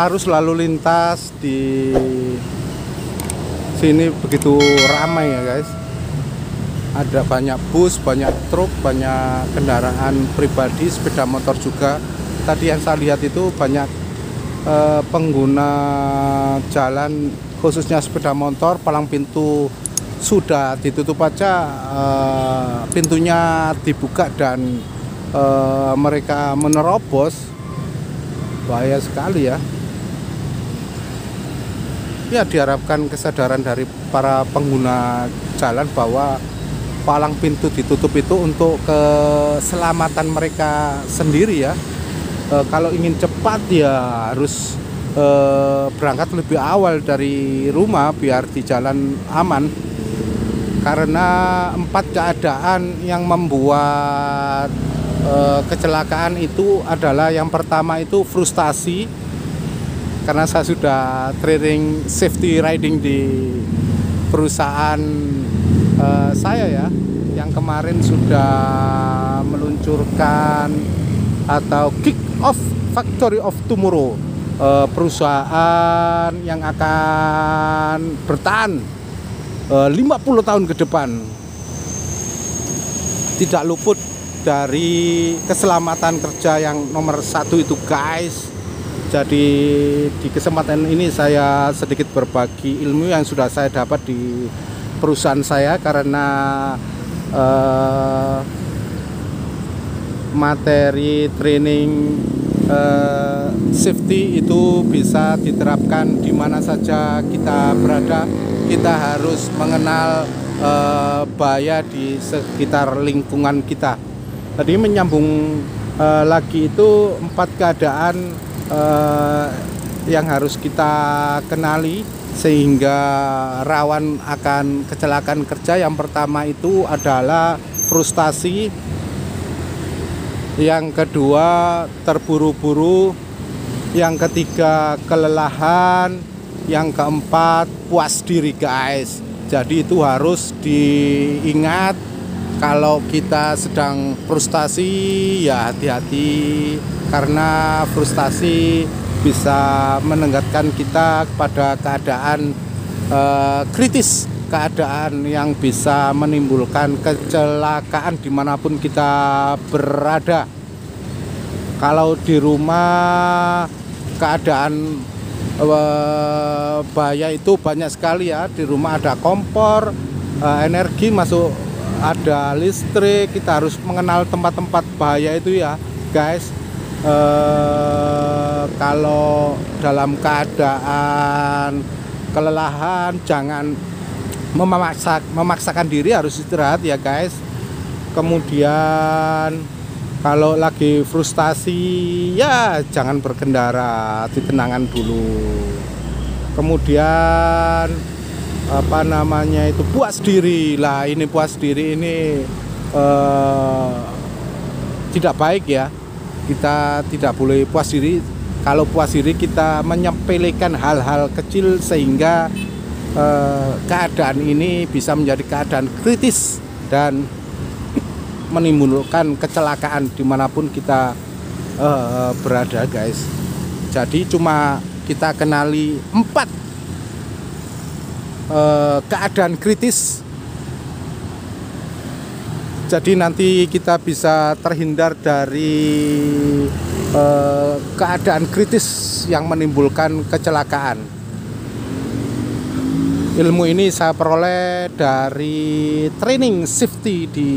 arus lalu lintas di sini begitu ramai ya guys. Ada banyak bus, banyak truk, banyak kendaraan pribadi, sepeda motor juga. Tadi yang saya lihat itu banyak pengguna jalan, khususnya sepeda motor. Palang pintu sudah ditutup aja, pintunya dibuka dan mereka menerobos. Bahaya sekali ya. Ya, diharapkan kesadaran dari para pengguna jalan bahwa palang pintu ditutup itu untuk keselamatan mereka sendiri ya. Kalau ingin cepat ya harus berangkat lebih awal dari rumah biar di jalan aman. Karena 4 keadaan yang membuat kecelakaan itu adalah, yang pertama itu frustasi, karena saya sudah training safety riding di perusahaan saya ya, yang kemarin sudah meluncurkan atau kick off Factory of Tomorrow, perusahaan yang akan bertahan 50 tahun ke depan, tidak luput dari keselamatan kerja yang nomor 1 itu guys. Jadi di kesempatan ini saya sedikit berbagi ilmu yang sudah saya dapat di perusahaan saya, karena materi training safety itu bisa diterapkan di mana saja kita berada. Kita harus mengenal bahaya di sekitar lingkungan kita. Tadi menyambung lagi itu 4 keadaan yang harus kita kenali sehingga rawan akan kecelakaan kerja. Yang pertama itu adalah frustasi, yang kedua terburu-buru, yang ketiga kelelahan, yang keempat puas diri guys. Jadi itu harus diingat. Kalau kita sedang frustasi ya hati-hati, karena frustasi bisa menenggatkan kita kepada keadaan kritis, keadaan yang bisa menimbulkan kecelakaan dimanapun kita berada. Kalau di rumah keadaan bahaya itu banyak sekali ya. Di rumah ada kompor, energi masuk, ada listrik. Kita harus mengenal tempat-tempat bahaya itu ya guys. Kalau dalam keadaan kelelahan jangan memaksakan diri, harus istirahat ya guys. Kemudian kalau lagi frustasi ya jangan berkendara, ditenangkan dulu. Kemudian apa namanya itu, puas diri lah. Ini puas diri ini tidak baik ya. Kita tidak boleh puas diri. Kalau puas diri kita menyepelekan hal-hal kecil sehingga keadaan ini bisa menjadi keadaan kritis dan menimbulkan kecelakaan dimanapun kita berada guys. Jadi cuma kita kenali 4 keadaan kritis, jadi nanti kita bisa terhindar dari keadaan kritis yang menimbulkan kecelakaan. Ilmu ini saya peroleh dari training safety di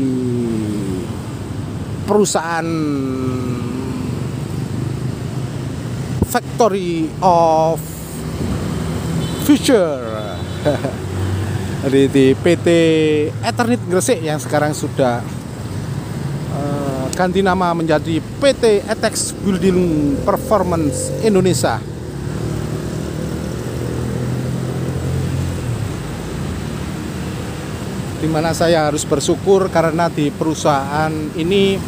perusahaan Factory of Future di PT Eternit Gresik yang sekarang sudah ganti nama menjadi PT Etex Building Performance Indonesia. Dimana saya harus bersyukur karena di perusahaan ini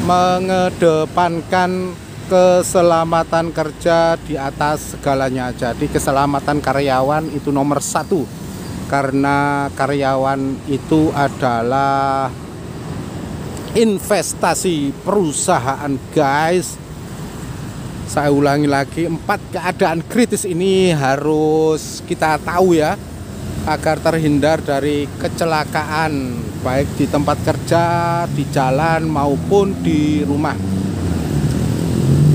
mengedepankan keselamatan kerja di atas segalanya. Jadi keselamatan karyawan itu nomor 1, karena karyawan itu adalah investasi perusahaan guys. Saya ulangi lagi, 4 keadaan kritis ini harus kita tahu ya, agar terhindar dari kecelakaan baik di tempat kerja, di jalan maupun di rumah.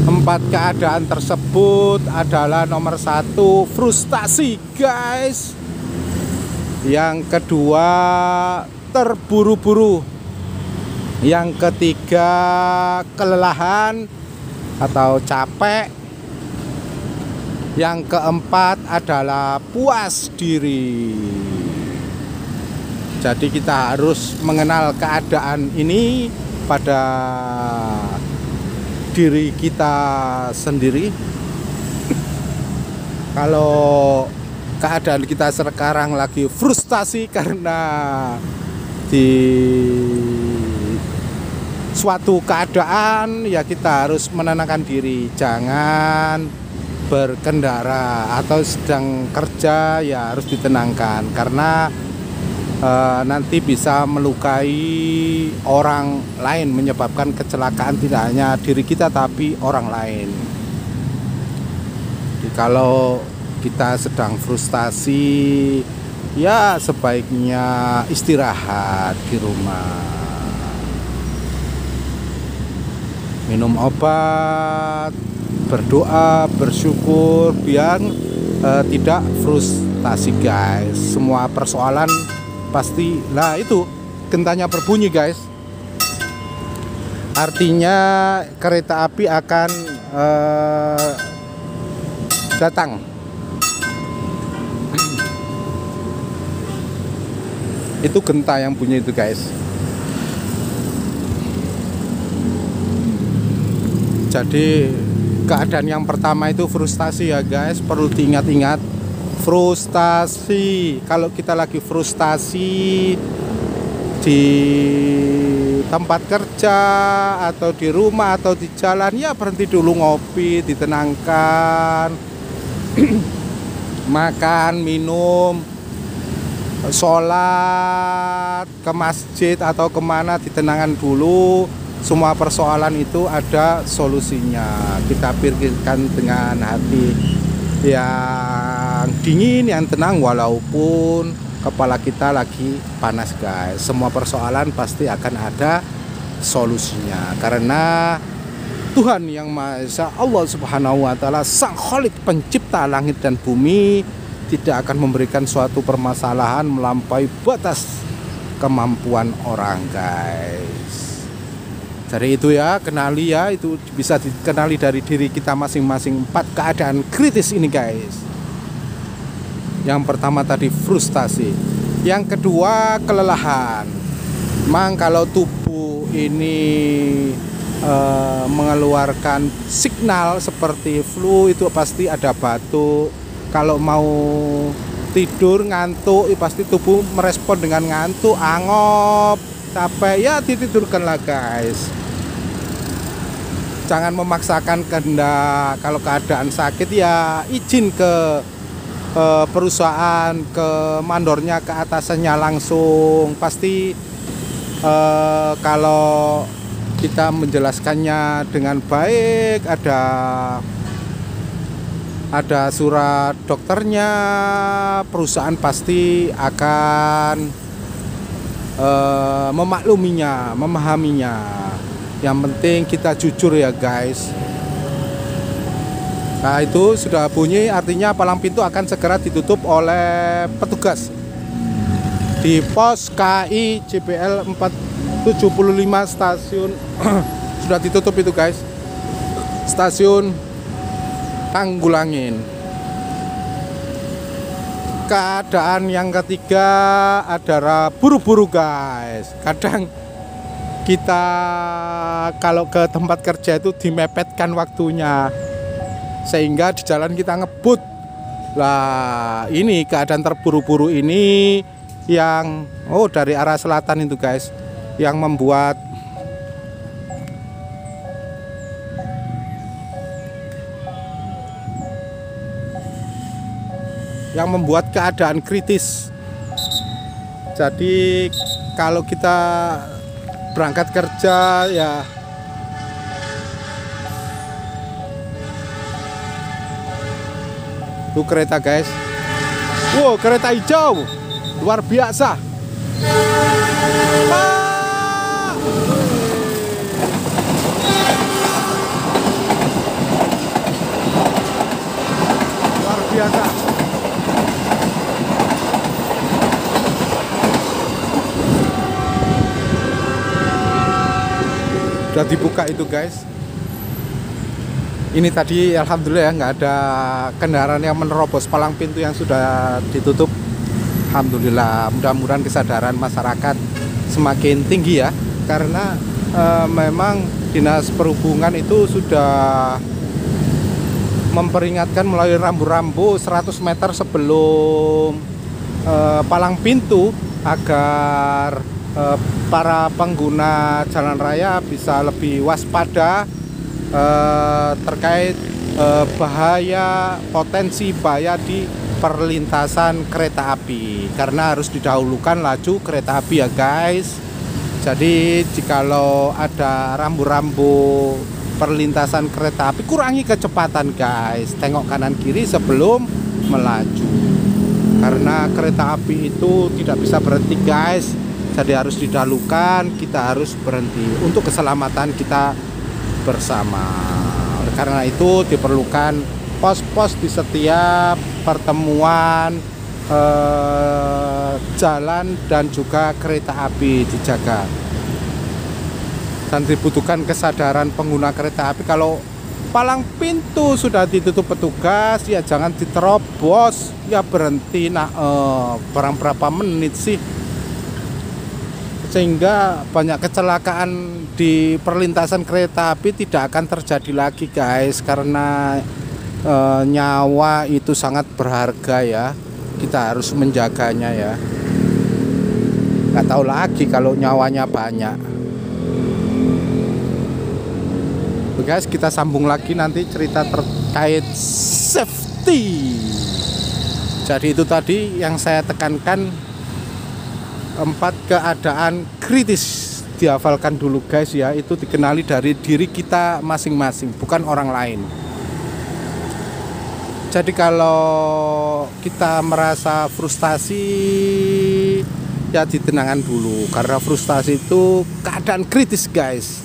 4 keadaan tersebut adalah nomor 1 frustasi guys, yang kedua terburu-buru, yang ketiga kelelahan atau capek, yang keempat adalah puas diri. Jadi kita harus mengenal keadaan ini pada diri kita sendiri. Kalau keadaan kita sekarang lagi frustasi karena di suatu keadaan, ya kita harus menenangkan diri, jangan berkendara, atau sedang kerja ya harus ditenangkan, karena nanti bisa melukai orang lain, menyebabkan kecelakaan tidak hanya diri kita tapi orang lain. Jadi kalau kita sedang frustasi, ya sebaiknya istirahat di rumah, minum obat, berdoa, bersyukur biar tidak frustasi guys. Semua persoalan pasti, lah itu gentanya berbunyi guys, artinya kereta api akan datang. Itu genta yang bunyi itu guys. Jadi keadaan yang pertama itu frustasi ya guys, perlu diingat-ingat. Frustasi, kalau kita lagi frustasi di tempat kerja atau di rumah atau di jalan, ya berhenti dulu, ngopi, ditenangkan. Makan, minum, sholat, ke masjid atau kemana, ditenangkan dulu. Semua persoalan itu ada solusinya. Kita pikirkan dengan hati yang dingin, yang tenang, walaupun kepala kita lagi panas guys. Semua persoalan pasti akan ada solusinya, karena Tuhan yang Maha Esa, Allah Subhanahu wa Ta'ala, Sang Khalik pencipta langit dan bumi, tidak akan memberikan suatu permasalahan melampaui batas kemampuan orang guys. Dari itu ya, kenali ya, itu bisa dikenali dari diri kita masing-masing. 4 keadaan kritis ini guys. Yang pertama tadi frustasi, yang kedua kelelahan. Memang kalau tubuh ini mengeluarkan signal seperti flu, itu pasti ada batuk. Kalau mau tidur ngantuk, pasti tubuh merespon dengan ngantuk, angop, capek, ya ditidurkanlah guys. Jangan memaksakan kehendak. Kalau keadaan sakit ya izin ke perusahaan, ke mandornya, ke atasannya langsung. Pasti kalau kita menjelaskannya dengan baik, ada surat dokternya, perusahaan pasti akan memakluminya, memahaminya. Yang penting kita jujur ya guys. Nah itu sudah bunyi, artinya palang pintu akan segera ditutup oleh petugas di pos KI JPL 475 stasiun. Sudah ditutup itu guys, stasiun Tanggulangin. Keadaan yang ketiga adalah buru-buru guys. Kadang kita kalau ke tempat kerja itu dimepetkan waktunya, sehingga di jalan kita ngebut. Lah ini keadaan terburu-buru ini yang dari arah selatan itu guys, yang membuat keadaan kritis. Jadi kalau kita berangkat kerja ya Tuh kereta guys. Wow, kereta hijau. Luar biasa. Pak! Luar biasa. Sudah dibuka itu guys. Ini tadi alhamdulillah ya nggak ada kendaraan yang menerobos palang pintu yang sudah ditutup. Alhamdulillah, mudah-mudahan kesadaran masyarakat semakin tinggi ya, karena memang Dinas Perhubungan itu sudah memperingatkan melalui rambu-rambu 100 meter sebelum palang pintu agar para pengguna jalan raya bisa lebih waspada terkait bahaya, potensi bahaya di perlintasan kereta api, karena harus didahulukan laju kereta api ya guys. Jadi jikalau ada rambu-rambu perlintasan kereta api, kurangi kecepatan guys, tengok kanan kiri sebelum melaju, karena kereta api itu tidak bisa berhenti guys. Jadi harus didahulukan, kita harus berhenti untuk keselamatan kita bersama. Oleh karena itu diperlukan pos-pos di setiap pertemuan jalan dan juga kereta api dijaga. Dan dibutuhkan kesadaran pengguna kereta api, kalau palang pintu sudah ditutup petugas ya jangan diterobos, ya berhenti. Nah, barang berapa menit sih, sehingga banyak kecelakaan di perlintasan kereta api tidak akan terjadi lagi guys, karena nyawa itu sangat berharga ya, kita harus menjaganya ya. Nggak tahu lagi kalau nyawanya banyak. Guys, kita sambung lagi nanti cerita terkait safety. Jadi itu tadi yang saya tekankan, 4 keadaan kritis dihafalkan dulu guys ya, itu dikenali dari diri kita masing-masing, bukan orang lain. Jadi kalau kita merasa frustasi ya ditenangkan dulu, karena frustasi itu keadaan kritis guys,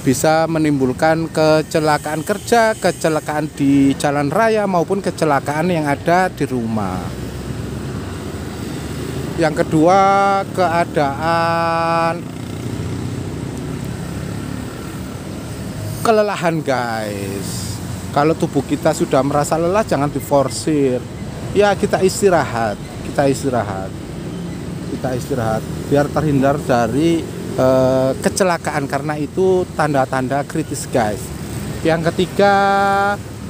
bisa menimbulkan kecelakaan kerja, kecelakaan di jalan raya maupun kecelakaan yang ada di rumah. Yang kedua, keadaan kelelahan guys. Kalau tubuh kita sudah merasa lelah, jangan diforsir. Ya kita istirahat, biar terhindar dari kecelakaan, karena itu tanda-tanda kritis guys. Yang ketiga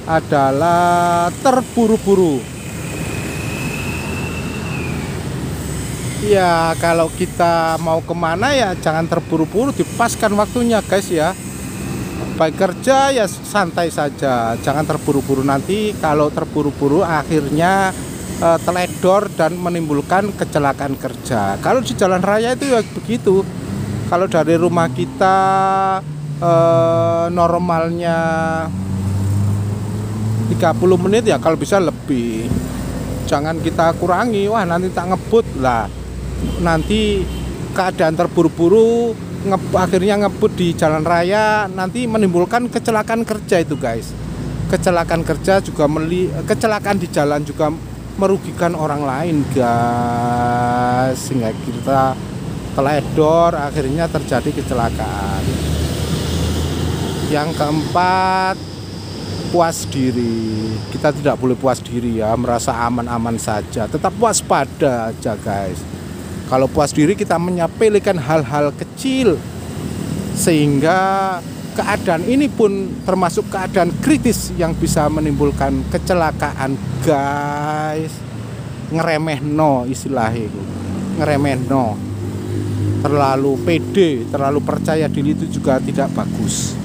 adalah terburu-buru. Ya kalau kita mau kemana ya jangan terburu-buru, dipaskan waktunya guys ya. Baik kerja ya santai saja, jangan terburu-buru. Nanti kalau terburu-buru akhirnya teledor dan menimbulkan kecelakaan kerja. Kalau di jalan raya itu ya begitu. Kalau dari rumah kita normalnya 30 menit ya, kalau bisa lebih. Jangan kita kurangi, wah nanti tak ngebut lah. Nanti keadaan terburu-buru akhirnya ngebut di jalan raya, nanti menimbulkan kecelakaan kerja itu guys. Kecelakaan kerja juga kecelakaan di jalan juga merugikan orang lain guys, sehingga kita teledor akhirnya terjadi kecelakaan. Yang keempat, puas diri. Kita tidak boleh puas diri ya, merasa aman-aman saja, tetap waspada aja guys. Kalau puas diri kita menyepelekan hal-hal kecil, sehingga keadaan ini pun termasuk keadaan kritis yang bisa menimbulkan kecelakaan guys. Ngeremehno istilahnya itu, ngeremehno. Terlalu pede, terlalu percaya diri itu juga tidak bagus.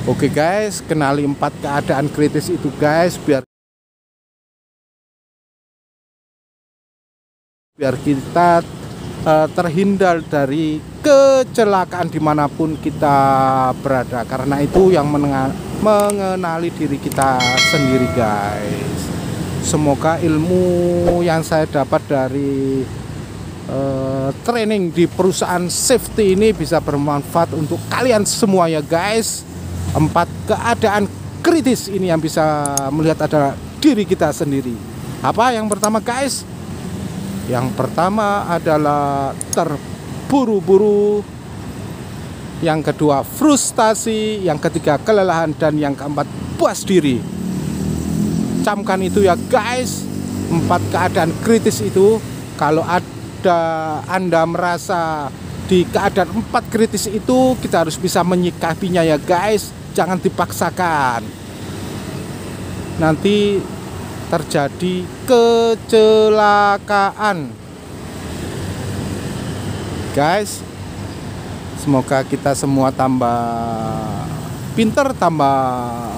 Oke guys, kenali 4 keadaan kritis itu guys, biar kita terhindar dari kecelakaan dimanapun kita berada, karena itu yang mengenali diri kita sendiri guys. Semoga ilmu yang saya dapat dari training di perusahaan safety ini bisa bermanfaat untuk kalian semua ya guys. 4 keadaan kritis ini yang bisa melihat adalah diri kita sendiri. Apa yang pertama guys? Yang pertama adalah terburu-buru, yang kedua frustasi, yang ketiga kelelahan, dan yang keempat puas diri. Camkan itu ya guys, 4 keadaan kritis itu. Kalau Anda merasa di keadaan 4 kritis itu, kita harus bisa menyikapinya ya guys. Jangan dipaksakan, nanti terjadi kecelakaan guys. Semoga kita semua tambah pinter, tambah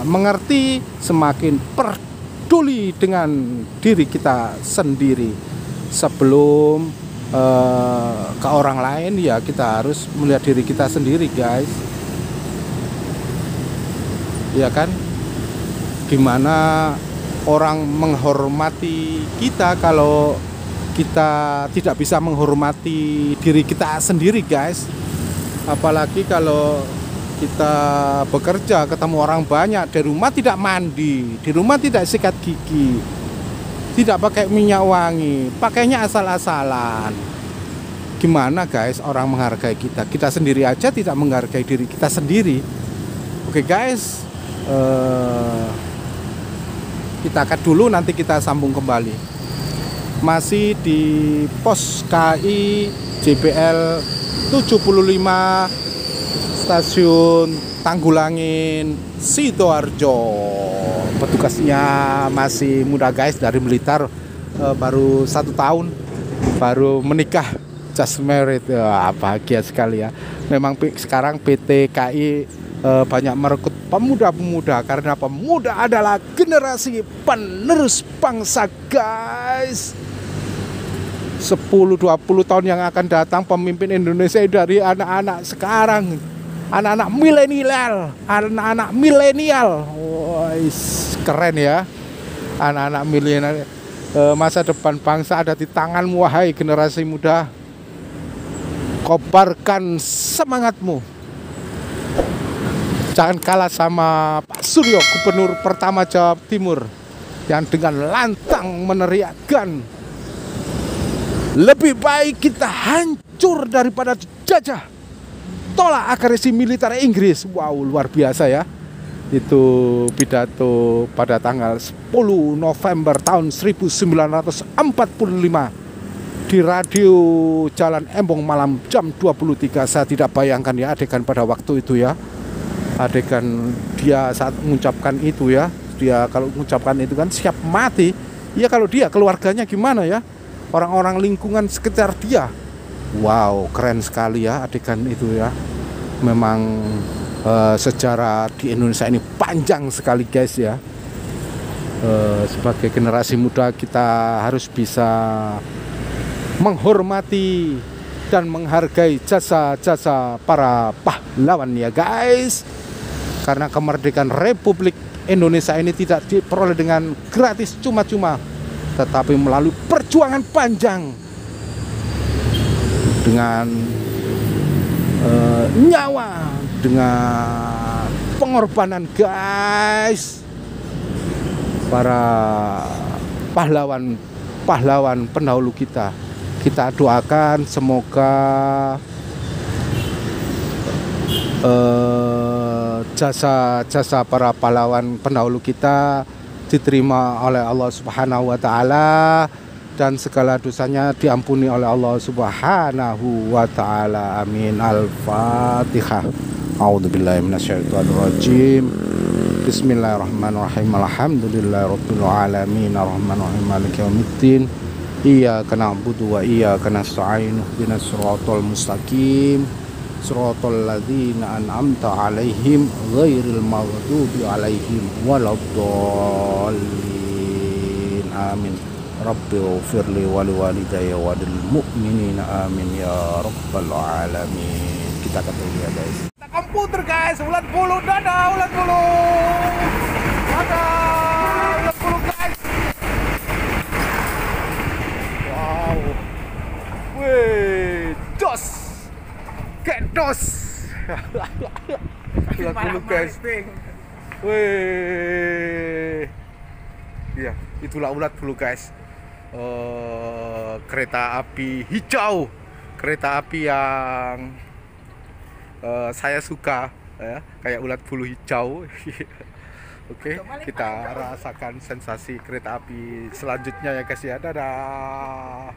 mengerti, semakin peduli dengan diri kita sendiri. Sebelum ke orang lain ya, kita harus melihat diri kita sendiri guys, ya kan? Gimana orang menghormati kita kalau kita tidak bisa menghormati diri kita sendiri guys. Apalagi kalau kita bekerja ketemu orang banyak, di rumah tidak mandi, di rumah tidak sikat gigi, tidak pakai minyak wangi, pakainya asal-asalan. Gimana guys orang menghargai kita? Kita sendiri aja tidak menghargai diri kita sendiri. Oke guys, kita cut dulu, nanti kita sambung kembali. Masih di pos KI JPL 75 stasiun Tanggulangin Sidoarjo. Petugasnya masih muda guys, dari militer, baru 1 tahun, baru menikah, just married. Bahagia sekali ya. Memang sekarang PT KI banyak merekrut pemuda-pemuda, karena pemuda adalah generasi penerus bangsa guys. 10-20 tahun yang akan datang, pemimpin Indonesia dari anak-anak sekarang, anak-anak milenial. Keren ya, anak-anak milenial. Masa depan bangsa ada di tanganmu, wahai generasi muda. Kobarkan semangatmu, jangan kalah sama Pak Suryo, gubernur pertama Jawa Timur, yang dengan lantang meneriakkan, lebih baik kita hancur daripada dijajah, tolak agresi militer Inggris. Wow, luar biasa ya. Itu pidato pada tanggal 10 November tahun 1945 di radio Jalan Embong Malam jam 23. Saya tidak bayangkan ya adegan pada waktu itu ya. Adegan dia saat mengucapkan itu ya. Dia kalau mengucapkan itu kan siap mati. Ya kalau dia, keluarganya gimana ya? Orang-orang lingkungan sekitar dia. Wow, keren sekali ya adegan itu ya. Memang sejarah di Indonesia ini panjang sekali guys ya. Sebagai generasi muda kita harus bisa menghormati dan menghargai jasa-jasa para pahlawan ya guys. Karena kemerdekaan Republik Indonesia ini tidak diperoleh dengan gratis cuma-cuma, tetapi melalui perjuangan panjang dengan nyawa, dengan pengorbanan guys. Para pahlawan pendahulu kita doakan semoga jasa-jasa para pahlawan pendahulu kita diterima oleh Allah Subhanahu wa taala dan segala dosanya diampuni oleh Allah Subhanahu wa taala. Amin. Al-Fatihah. A'udzubillahi minasyaitonirrajim. Bismillahirrahmanirrahim. Alhamdulillahirabbil alamin. Arrahmanirrahim. Maliki yaumiddin. Iyyaka na'budu wa iyyaka nasta'in. Ihdinas siratal mustaqim. Siratal ladzina an'amta 'alaihim ghairil maghdubi 'alaihim waladdallin. Amin. Rabbi ighfirli wa liwalidayya wa lil mu'minina amin ya rabbal alamin. Kita ketemu ya guys. skuter guys, ulat bulu, dadah ulat bulu, dadah ulat bulu guys. Wow, wih, dos, kayak dos. Ulat bulu guys, wih, iya, itulah ulat bulu guys. Kereta api hijau, kereta api yang saya suka ya, kayak ulat bulu hijau. Oke, kita rasakan sensasi kereta api selanjutnya ya guys ya. Dadah.